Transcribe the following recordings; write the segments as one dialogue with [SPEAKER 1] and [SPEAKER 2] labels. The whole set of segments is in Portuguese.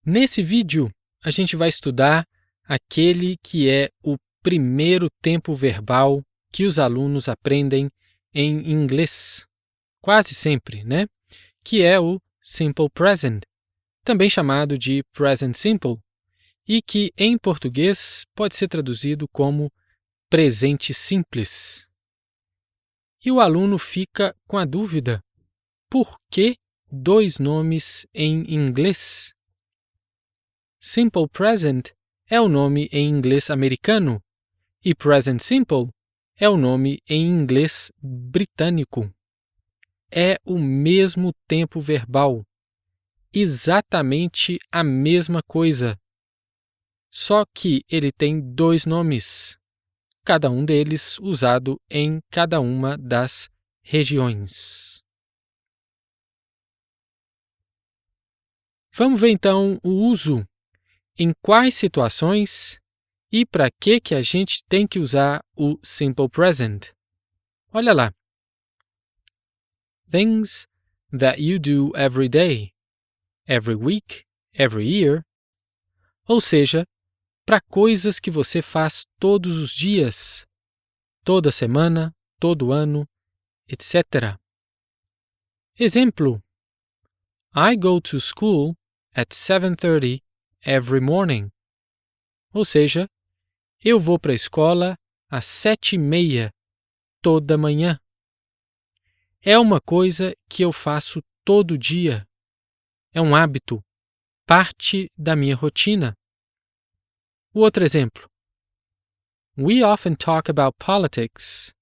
[SPEAKER 1] Nesse vídeo, a gente vai estudar aquele que é o primeiro tempo verbal que os alunos aprendem em inglês, quase sempre, né? Que é o Simple Present, também chamado de Present Simple, e que em português pode ser traduzido como presente simples. E o aluno fica com a dúvida: por que dois nomes em inglês? Simple Present é o nome em inglês americano e Present Simple é o nome em inglês britânico. É o mesmo tempo verbal, exatamente a mesma coisa, só que ele tem dois nomes, cada um deles usado em cada uma das regiões. Vamos ver então o uso, em quais situações e para que a gente tem que usar o Simple Present. Olha lá. Things that you do every day, every week, every year. Ou seja, para coisas que você faz todos os dias, toda semana, todo ano, etc. Exemplo: I go to school at 7:30 every morning. Ou seja, eu vou para a escola às 7:30 toda manhã. É uma coisa que eu faço todo dia. É um hábito, parte da minha rotina. O outro exemplo. We often talk about politics.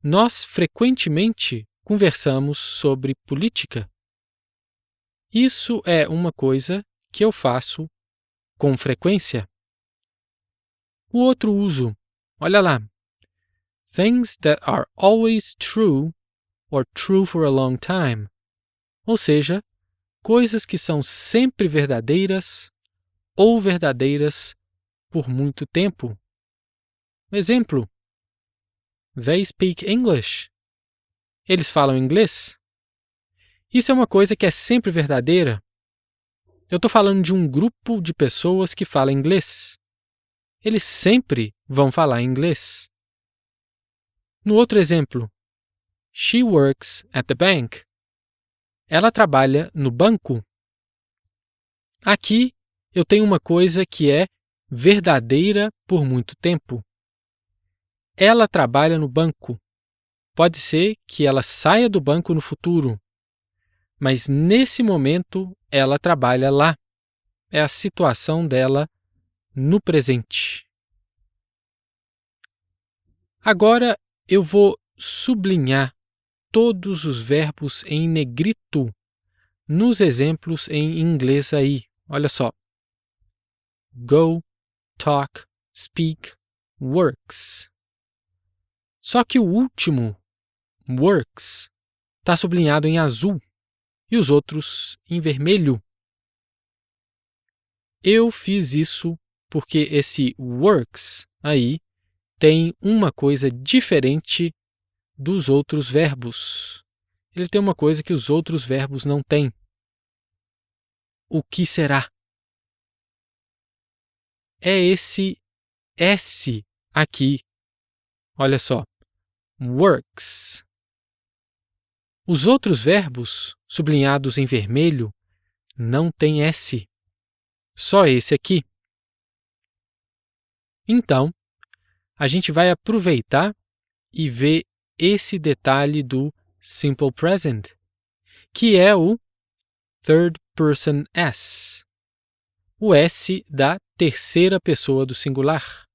[SPEAKER 1] Nós frequentemente conversamos sobre política. Isso é uma coisa que eu faço com frequência. O outro uso. Olha lá. Things that are always true or true for a long time. Ou seja, coisas que são sempre verdadeiras ou verdadeiras por muito tempo. Exemplo: They speak English. Eles falam inglês. Isso é uma coisa que é sempre verdadeira. Eu estou falando de um grupo de pessoas que fala inglês. Eles sempre vão falar inglês. No outro exemplo, She works at the bank. Ela trabalha no banco. Aqui eu tenho uma coisa que é verdadeira por muito tempo. Ela trabalha no banco. Pode ser que ela saia do banco no futuro, mas nesse momento ela trabalha lá. É a situação dela no presente. Agora eu vou sublinhar todos os verbos em negrito nos exemplos em inglês aí. Olha só. Go, talk, speak, works. Só que o último, works, está sublinhado em azul e os outros em vermelho. Eu fiz isso porque esse works aí tem uma coisa diferente dos outros verbos. Ele tem uma coisa que os outros verbos não têm. O que será? É esse S aqui. Olha só. Works. Os outros verbos, sublinhados em vermelho, não têm S. Só esse aqui. Então, a gente vai aproveitar e ver esse detalhe do Simple Present, que é o Third Person S, o S da terceira pessoa do singular.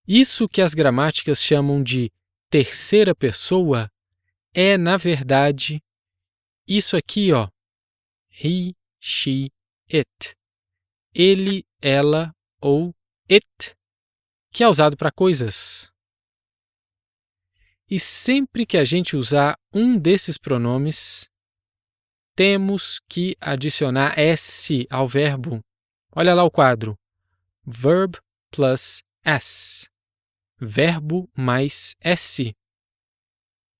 [SPEAKER 1] Isso que as gramáticas chamam de terceira pessoa é, na verdade, isso aqui, ó, he, she, it. Ele, ela ou it, que é usado para coisas. E sempre que a gente usar um desses pronomes, temos que adicionar S ao verbo. Olha lá o quadro. Verb plus S. Verbo mais S.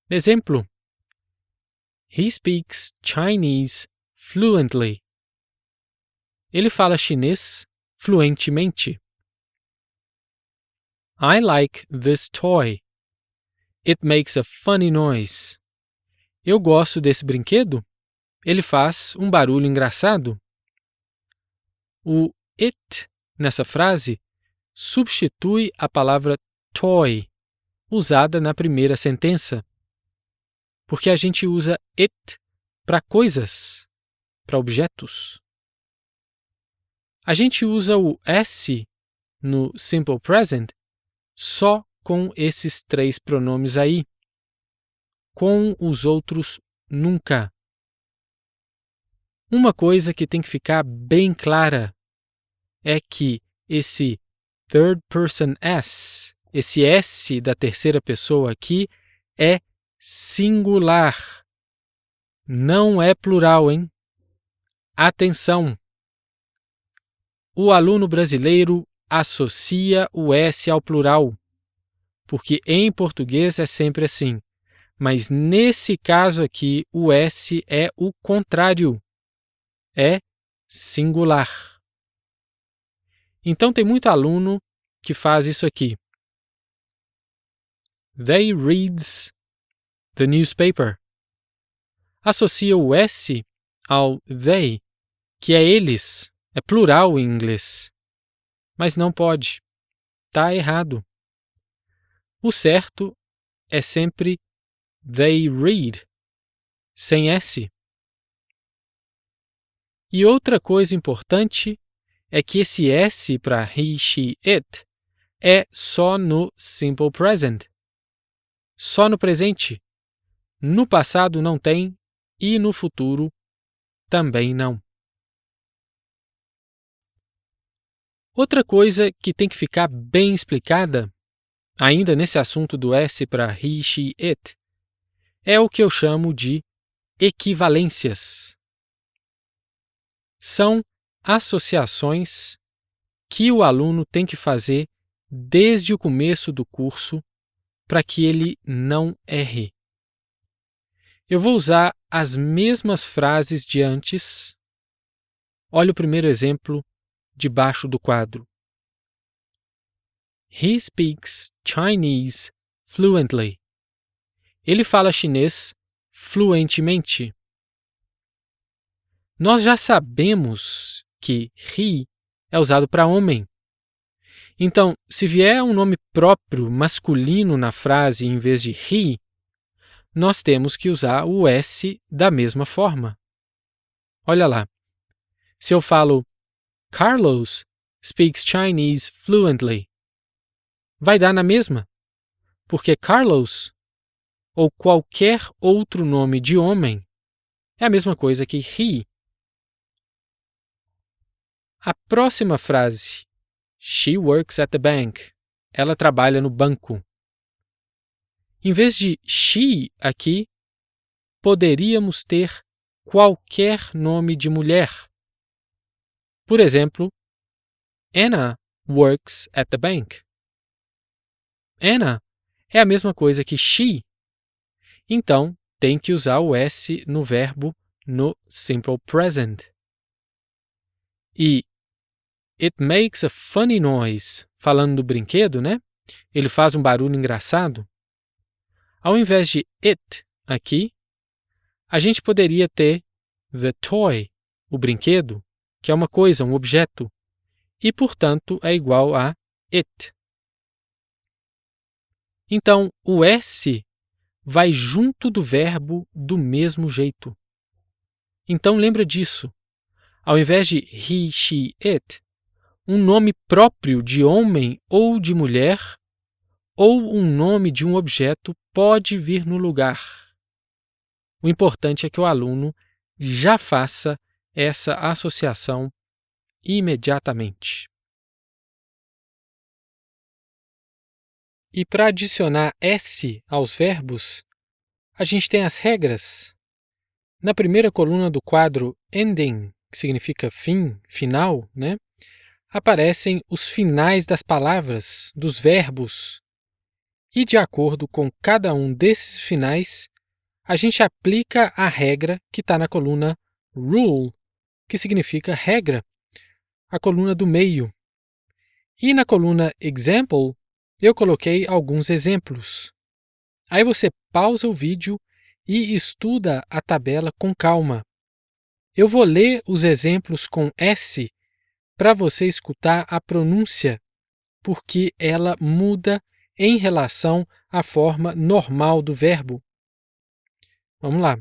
[SPEAKER 1] Exemplo: He speaks Chinese fluently. Ele fala chinês fluentemente. I like this toy. It makes a funny noise. Eu gosto desse brinquedo. Ele faz um barulho engraçado. O it nessa frase substitui a palavra toy, usada na primeira sentença, porque a gente usa it para coisas, para objetos. A gente usa o s no simple present só com esses 3 pronomes aí. Com os outros, nunca. Uma coisa que tem que ficar bem clara é que esse third person s, esse s da terceira pessoa aqui, é singular. Não é plural, hein? Atenção! O aluno brasileiro associa o S ao plural, porque em português é sempre assim. Mas nesse caso aqui, o S é o contrário. É singular. Então tem muito aluno que faz isso aqui. They reads the newspaper. Associa o S ao they, que é eles, é plural em inglês. Mas não pode. Está errado. O certo é sempre they read, sem S. E outra coisa importante é que esse S para he, she, it é só no simple present. Só no presente. No passado não tem e no futuro também não. Outra coisa que tem que ficar bem explicada, ainda nesse assunto do S para he, she, it, é o que eu chamo de equivalências. São associações que o aluno tem que fazer desde o começo do curso para que ele não erre. Eu vou usar as mesmas frases de antes. Olha o primeiro exemplo debaixo do quadro. He speaks Chinese fluently. Ele fala chinês fluentemente. Nós já sabemos que he é usado para homem. Então, se vier um nome próprio masculino na frase em vez de he, nós temos que usar o S da mesma forma. Olha lá. Se eu falo Carlos speaks Chinese fluently, vai dar na mesma, porque Carlos ou qualquer outro nome de homem é a mesma coisa que he. A próxima frase, she works at the bank. Ela trabalha no banco. Em vez de she aqui, poderíamos ter qualquer nome de mulher. Por exemplo, Anna works at the bank. Anna é a mesma coisa que she. Então, tem que usar o S no verbo no simple present. E it makes a funny noise, falando do brinquedo, né? Ele faz um barulho engraçado. Ao invés de it aqui, a gente poderia ter the toy, o brinquedo, que é uma coisa, um objeto, e, portanto, é igual a it. Então, o S vai junto do verbo do mesmo jeito. Então, lembra disso. Ao invés de he, she, it, um nome próprio de homem ou de mulher, ou um nome de um objeto pode vir no lugar. O importante é que o aluno já faça essa associação imediatamente. E para adicionar S aos verbos, a gente tem as regras. Na primeira coluna do quadro ending, que significa fim, final, né? Aparecem os finais das palavras, dos verbos. E de acordo com cada um desses finais, a gente aplica a regra que está na coluna rule, que significa regra, a coluna do meio. E na coluna example, eu coloquei alguns exemplos. Aí você pausa o vídeo e estuda a tabela com calma. Eu vou ler os exemplos com S para você escutar a pronúncia, porque ela muda em relação à forma normal do verbo. Vamos lá.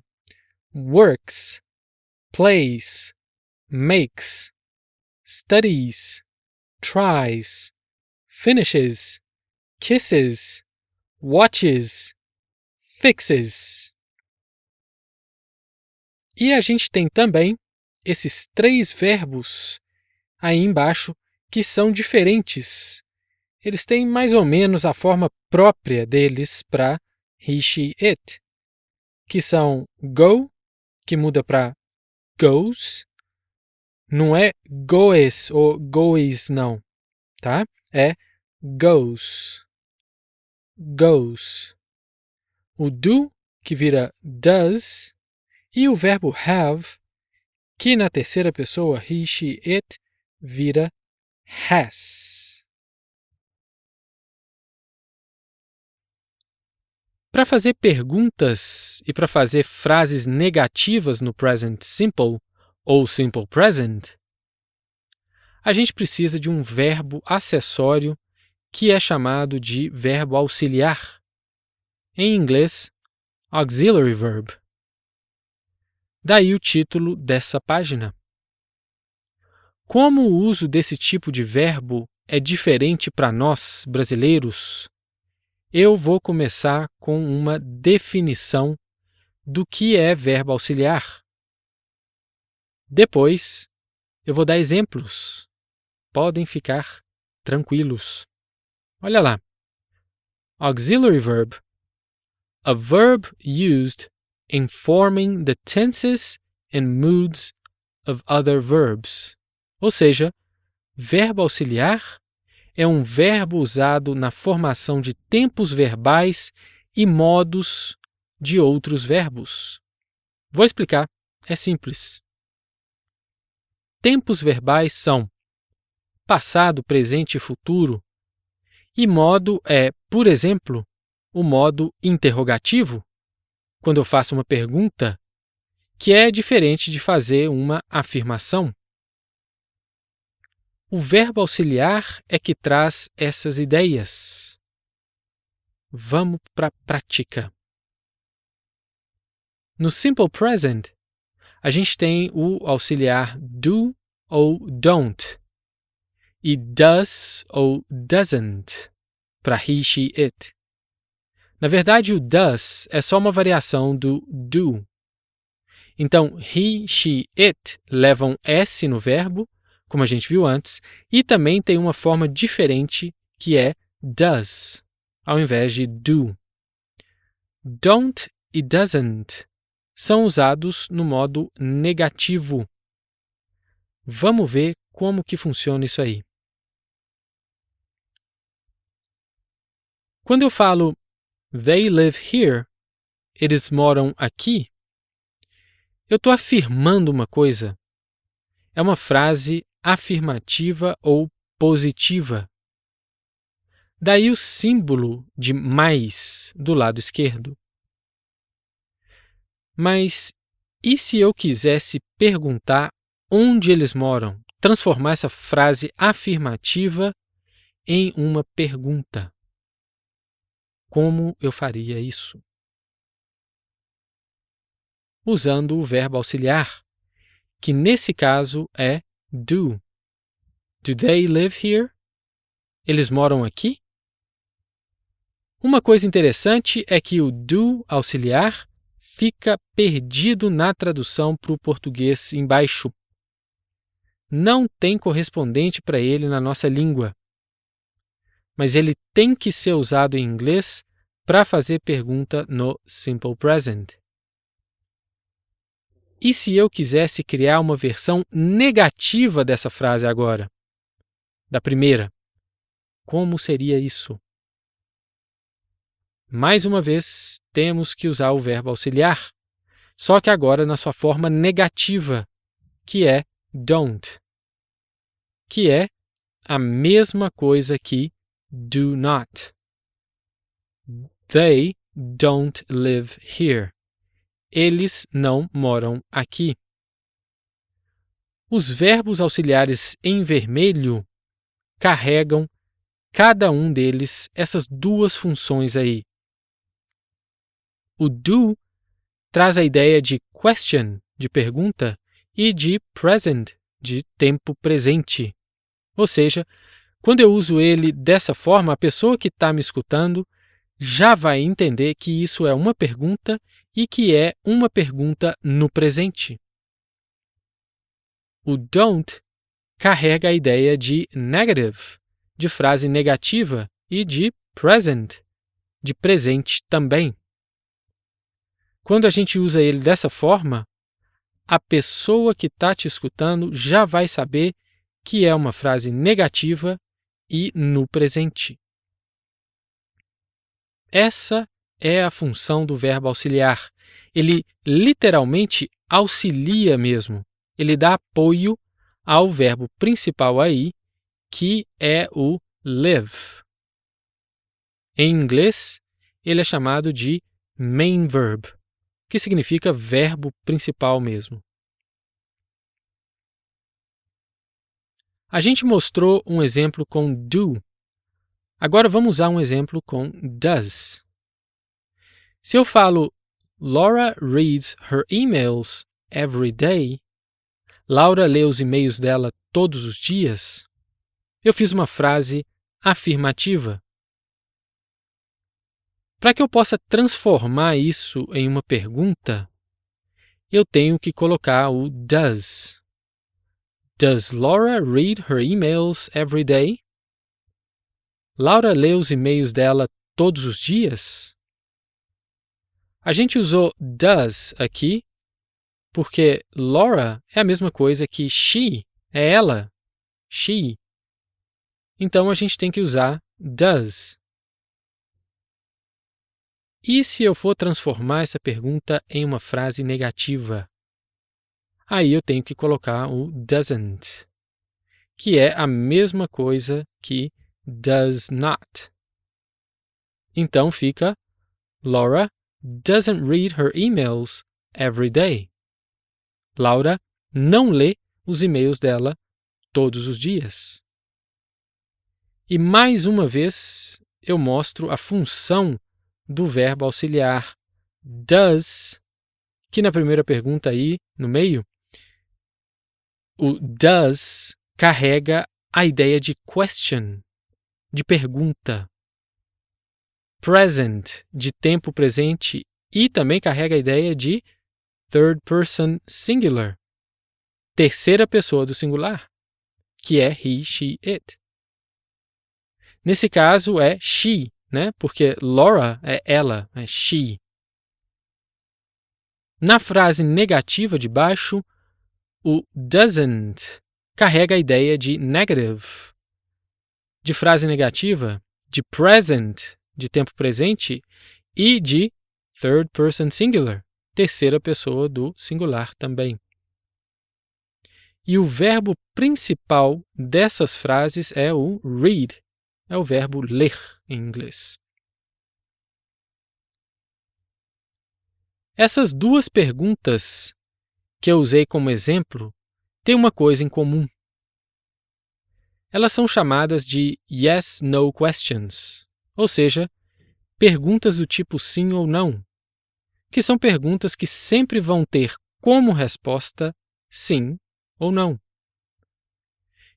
[SPEAKER 1] Works, plays, makes, studies, tries, finishes, kisses, watches, fixes. E a gente tem também esses 3 verbos aí embaixo que são diferentes. Eles têm mais ou menos a forma própria deles para he, she, it, que são go, que muda para goes, não é goes ou goes não, tá? É goes, goes. O do, que vira does, e o verbo have, que na terceira pessoa, he, she, it, vira has. Para fazer perguntas e para fazer frases negativas no present simple ou simple present, a gente precisa de um verbo acessório que é chamado de verbo auxiliar. Em inglês, auxiliary verb. Daí o título dessa página. Como o uso desse tipo de verbo é diferente para nós, brasileiros, eu vou começar com uma definição do que é verbo auxiliar. Depois, eu vou dar exemplos. Podem ficar tranquilos. Olha lá. Auxiliary verb. A verb used in forming the tenses and moods of other verbs. Ou seja, verbo auxiliar é um verbo usado na formação de tempos verbais e modos de outros verbos. Vou explicar, é simples. Tempos verbais são passado, presente e futuro, e modo é, por exemplo, o modo interrogativo, quando eu faço uma pergunta, que é diferente de fazer uma afirmação. O verbo auxiliar é que traz essas ideias. Vamos para a prática. No simple present, a gente tem o auxiliar do ou don't e does ou doesn't para he, she, it. Na verdade, o does é só uma variação do do. Então, he, she, it levam S no verbo, como a gente viu antes, e também tem uma forma diferente que é does, ao invés de do. Don't e doesn't são usados no modo negativo. Vamos ver como que funciona isso aí. Quando eu falo they live here, eles moram aqui, eu estou afirmando uma coisa. É uma frase afirmativa ou positiva. Daí o símbolo de mais do lado esquerdo. Mas e se eu quisesse perguntar onde eles moram? Transformar essa frase afirmativa em uma pergunta. Como eu faria isso? Usando o verbo auxiliar, que nesse caso é do. Do they live here? Eles moram aqui? Uma coisa interessante é que o do auxiliar fica perdido na tradução para o português embaixo. Não tem correspondente para ele na nossa língua. Mas ele tem que ser usado em inglês para fazer pergunta no simple present. E se eu quisesse criar uma versão negativa dessa frase agora? Da primeira. Como seria isso? Mais uma vez, temos que usar o verbo auxiliar. só que agora na sua forma negativa, que é don't, que é a mesma coisa que do not. They don't live here. Eles não moram aqui. Os verbos auxiliares em vermelho carregam cada um deles essas duas funções aí. O do traz a ideia de question, de pergunta, e de present, de tempo presente. Ou seja, quando eu uso ele dessa forma, a pessoa que está me escutando já vai entender que isso é uma pergunta e que é uma pergunta no presente. O don't carrega a ideia de negative, de frase negativa, e de present, de presente também. Quando a gente usa ele dessa forma, a pessoa que está te escutando já vai saber que é uma frase negativa e no presente. Essa é a função do verbo auxiliar. Ele literalmente auxilia mesmo. Ele dá apoio ao verbo principal aí, que é o live. Em inglês, ele é chamado de main verb, que significa verbo principal mesmo. A gente mostrou um exemplo com do. Agora vamos usar um exemplo com does. Se eu falo Laura reads her emails every day, Laura lê os e-mails dela todos os dias, eu fiz uma frase afirmativa. Para que eu possa transformar isso em uma pergunta, eu tenho que colocar o does. Does Laura read her emails every day? Laura lê os e-mails dela todos os dias? A gente usou does aqui porque Laura é a mesma coisa que she, é ela, she. Então a gente tem que usar does. E se eu for transformar essa pergunta em uma frase negativa? Aí eu tenho que colocar o doesn't, que é a mesma coisa que does not. Então fica Laura doesn't read her emails every day. Laura não lê os e-mails dela todos os dias. E mais uma vez eu mostro a função do verbo auxiliar does, que na primeira pergunta aí no meio, o does carrega a ideia de question, de pergunta. Present, de tempo presente, e também carrega a ideia de third person singular, terceira pessoa do singular, que é he, she, it. Nesse caso é she, né? Porque Laura é ela, é she. Na frase negativa de baixo, o doesn't carrega a ideia de negative, de frase negativa, de present, de tempo presente, e de third person singular, terceira pessoa do singular também. E o verbo principal dessas frases é o read, é o verbo ler em inglês. Essas duas perguntas que eu usei como exemplo têm uma coisa em comum. Elas são chamadas de yes/no questions, ou seja, perguntas do tipo sim ou não, que são perguntas que sempre vão ter como resposta sim ou não.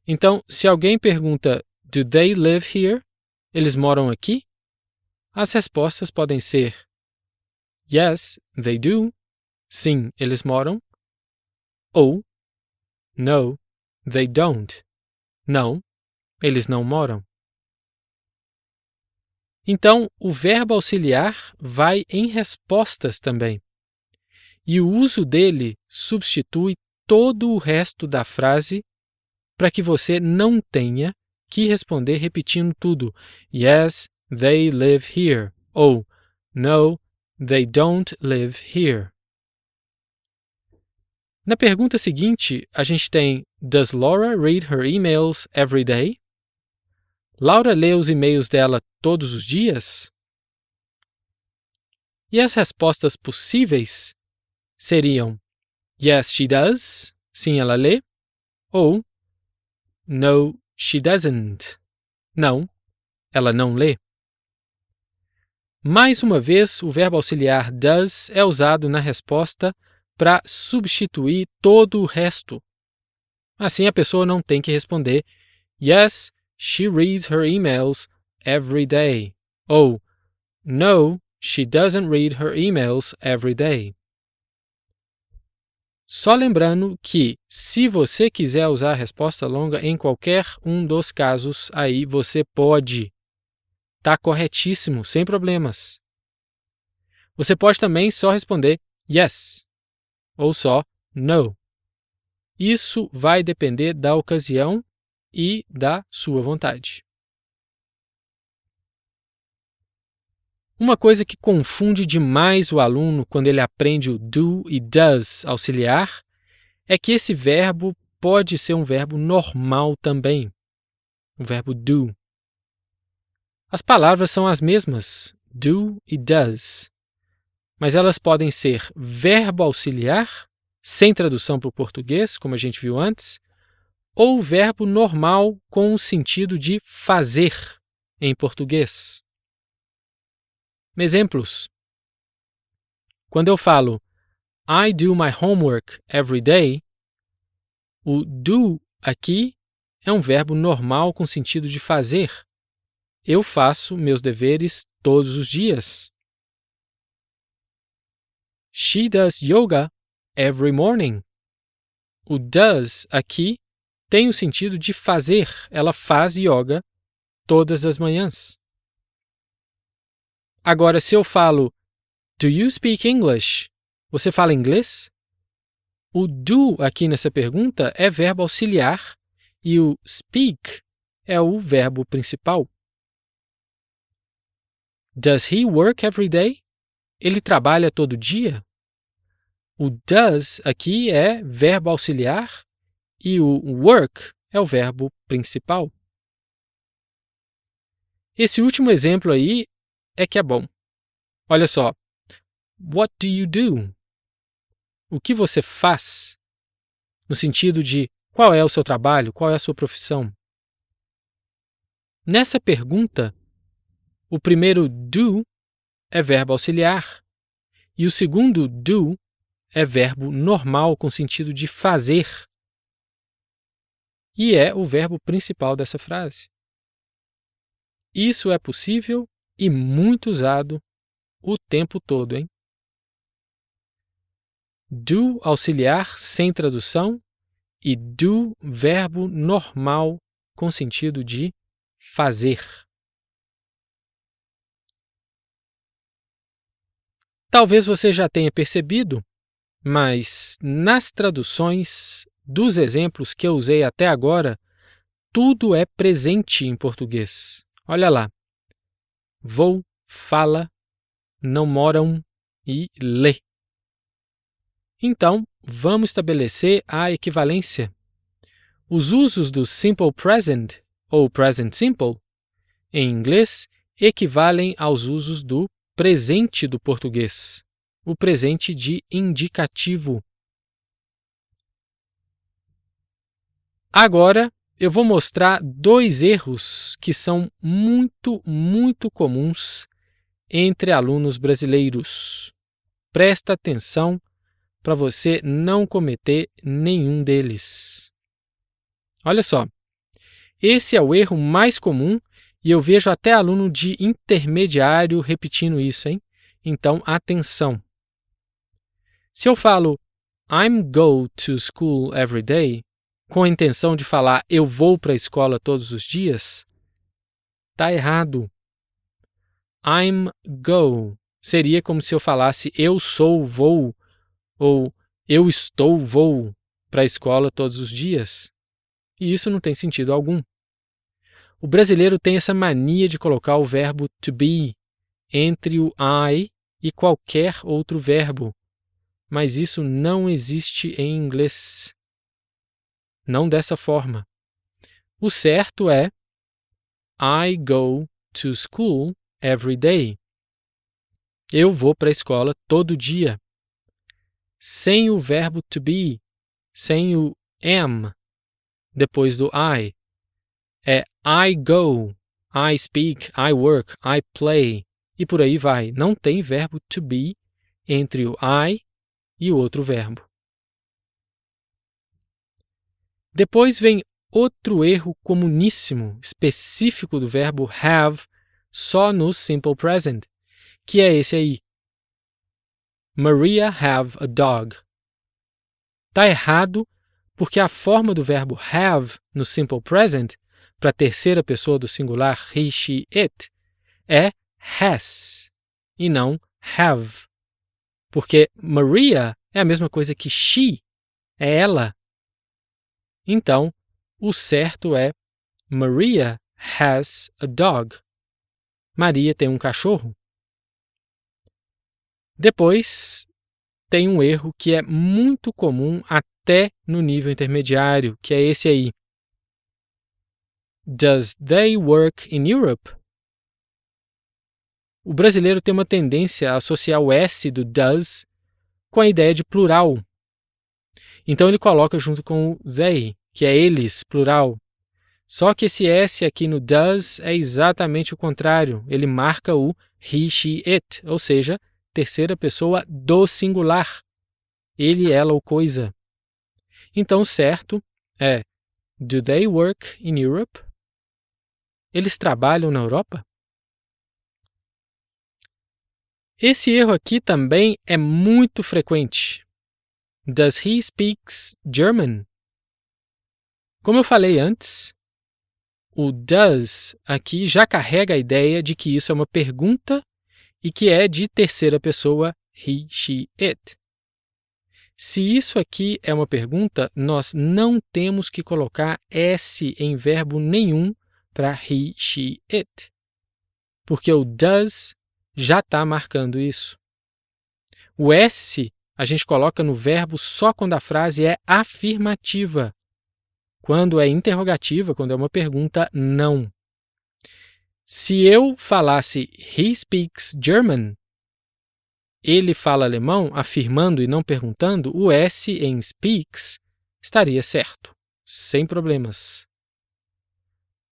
[SPEAKER 1] Então, se alguém pergunta do they live here? Eles moram aqui? As respostas podem ser yes, they do. Sim, eles moram. Ou no, they don't. Não, eles não moram. Então, o verbo auxiliar vai em respostas também. E o uso dele substitui todo o resto da frase para que você não tenha que responder repetindo tudo. Yes, they live here. Ou no, they don't live here. Na pergunta seguinte, a gente tem Does Laura read her emails every day? Laura lê os e-mails dela todos os dias? E as respostas possíveis seriam Yes, she does. Sim, ela lê. Ou No, she doesn't. Não, ela não lê. Mais uma vez, o verbo auxiliar does é usado na resposta para substituir todo o resto. Assim, a pessoa não tem que responder Yes, she reads her emails every day. Ou No, she doesn't read her emails every day. Só lembrando que, se você quiser usar a resposta longa em qualquer um dos casos, aí você pode. Tá corretíssimo, sem problemas. Você pode também só responder yes ou só no. Isso vai depender da ocasião e da sua vontade. Uma coisa que confunde demais o aluno quando ele aprende o do e does auxiliar é que esse verbo pode ser um verbo normal também, o verbo do. As palavras são as mesmas, do e does, mas elas podem ser verbo auxiliar, sem tradução para o português, como a gente viu antes, ou verbo normal com o sentido de fazer em português. Exemplos. Quando eu falo I do my homework every day, o do aqui é um verbo normal com sentido de fazer. Eu faço meus deveres todos os dias. She does yoga every morning. O does aqui tem o sentido de fazer. Ela faz yoga todas as manhãs. Agora, se eu falo Do you speak English? Você fala inglês? O do aqui nessa pergunta é verbo auxiliar e o speak é o verbo principal. Does he work every day? Ele trabalha todo dia? O does aqui é verbo auxiliar e o work é o verbo principal. Esse último exemplo aí é que é bom. Olha só. What do you do? O que você faz? No sentido de qual é o seu trabalho, qual é a sua profissão? Nessa pergunta, o primeiro do é verbo auxiliar e o segundo do é verbo normal com sentido de fazer. E é o verbo principal dessa frase. Isso é possível e muito usado o tempo todo, hein? Do auxiliar sem tradução e do verbo normal com sentido de fazer. Talvez você já tenha percebido, mas nas traduções dos exemplos que eu usei até agora, tudo é presente em português. Olha lá. Vou, fala, não moram e lê. Então, vamos estabelecer a equivalência. Os usos do simple present ou present simple, em inglês, equivalem aos usos do presente do português, o presente de indicativo. Agora, eu vou mostrar dois erros que são muito comuns entre alunos brasileiros. Presta atenção para você não cometer nenhum deles. Olha só, esse é o erro mais comum e eu vejo até aluno de intermediário repetindo isso, hein? Então, atenção. Se eu falo I'm go to school every day, com a intenção de falar eu vou para a escola todos os dias, tá errado. I'm go seria como se eu falasse eu sou vou ou eu estou vou para a escola todos os dias. E isso não tem sentido algum. O brasileiro tem essa mania de colocar o verbo to be entre o I e qualquer outro verbo. mas isso não existe em inglês. Não dessa forma. O certo é I go to school every day. Eu vou para a escola todo dia. Sem o verbo to be, sem o am depois do I. É I go, I speak, I work, I play e por aí vai. Não tem verbo to be entre o I e o outro verbo. Depois vem outro erro comuníssimo, específico do verbo have, só no simple present, que é esse aí. Maria have a dog. Tá errado porque a forma do verbo have no simple present, para a terceira pessoa do singular he, she, it, é has e não have. Porque Maria é a mesma coisa que she, é ela. Então, o certo é Maria has a dog. Maria tem um cachorro. Depois, tem um erro que é muito comum até no nível intermediário, que é esse aí. Does they work in Europe? O brasileiro tem uma tendência a associar o S do does com a ideia de plural. Então ele coloca junto com o they, que é eles, plural. Só que esse S aqui no does é exatamente o contrário. Ele marca o he, she, it, ou seja, terceira pessoa do singular. Ele, ela ou coisa. Então o certo é do they work in Europe? Eles trabalham na Europa? Esse erro aqui também é muito frequente. Does he speaks German? Como eu falei antes, o does aqui já carrega a ideia de que isso é uma pergunta e que é de terceira pessoa he, she, it. Se isso aqui é uma pergunta, nós não temos que colocar S em verbo nenhum para he, she, it, porque o does já está marcando isso. O S a gente coloca no verbo só quando a frase é afirmativa. Quando é interrogativa, quando é uma pergunta, não. Se eu falasse he speaks German, ele fala alemão, afirmando e não perguntando, o S em speaks estaria certo, sem problemas.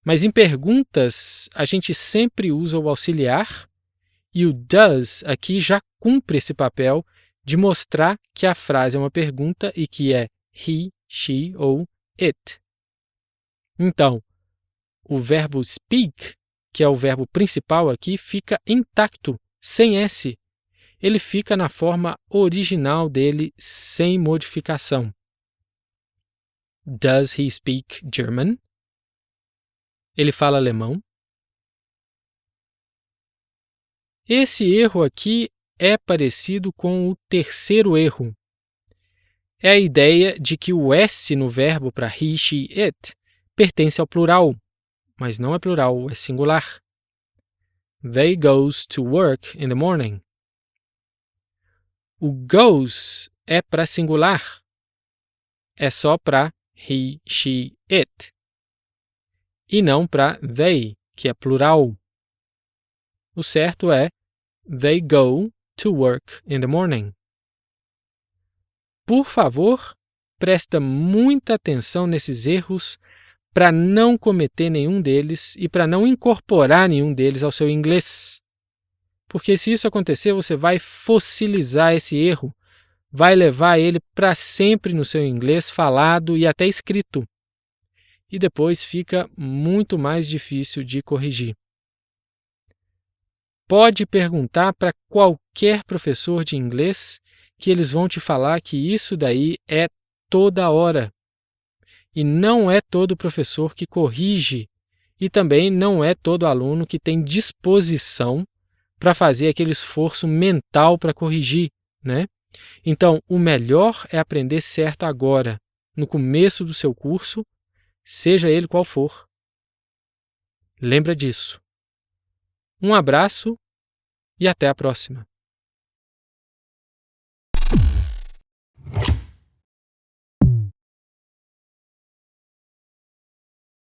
[SPEAKER 1] Mas em perguntas, a gente sempre usa o auxiliar e o does aqui já cumpre esse papel de mostrar que a frase é uma pergunta e que é he, she ou it. Então, o verbo speak, que é o verbo principal aqui, fica intacto, sem S. Ele fica na forma original dele, sem modificação. Does he speak German? Ele fala alemão? Esse erro aqui é parecido com o terceiro erro. É a ideia de que o S no verbo para he, she, it pertence ao plural, mas não é plural, é singular. They goes to work in the morning. O goes é para singular, é só para he, she, it, e não para they, que é plural. O certo é they go to work in the morning. Por favor, presta muita atenção nesses erros para não cometer nenhum deles e para não incorporar nenhum deles ao seu inglês. Porque se isso acontecer, você vai fossilizar esse erro, vai levar ele para sempre no seu inglês falado e até escrito. E depois fica muito mais difícil de corrigir. Pode perguntar para qualquer professor de inglês que eles vão te falar que isso daí é toda hora. E não é todo professor que corrige, e também não é todo aluno que tem disposição para fazer aquele esforço mental para corrigir, né? Então, o melhor é aprender certo agora, no começo do seu curso, seja ele qual for. Lembra disso. Um abraço e até a próxima.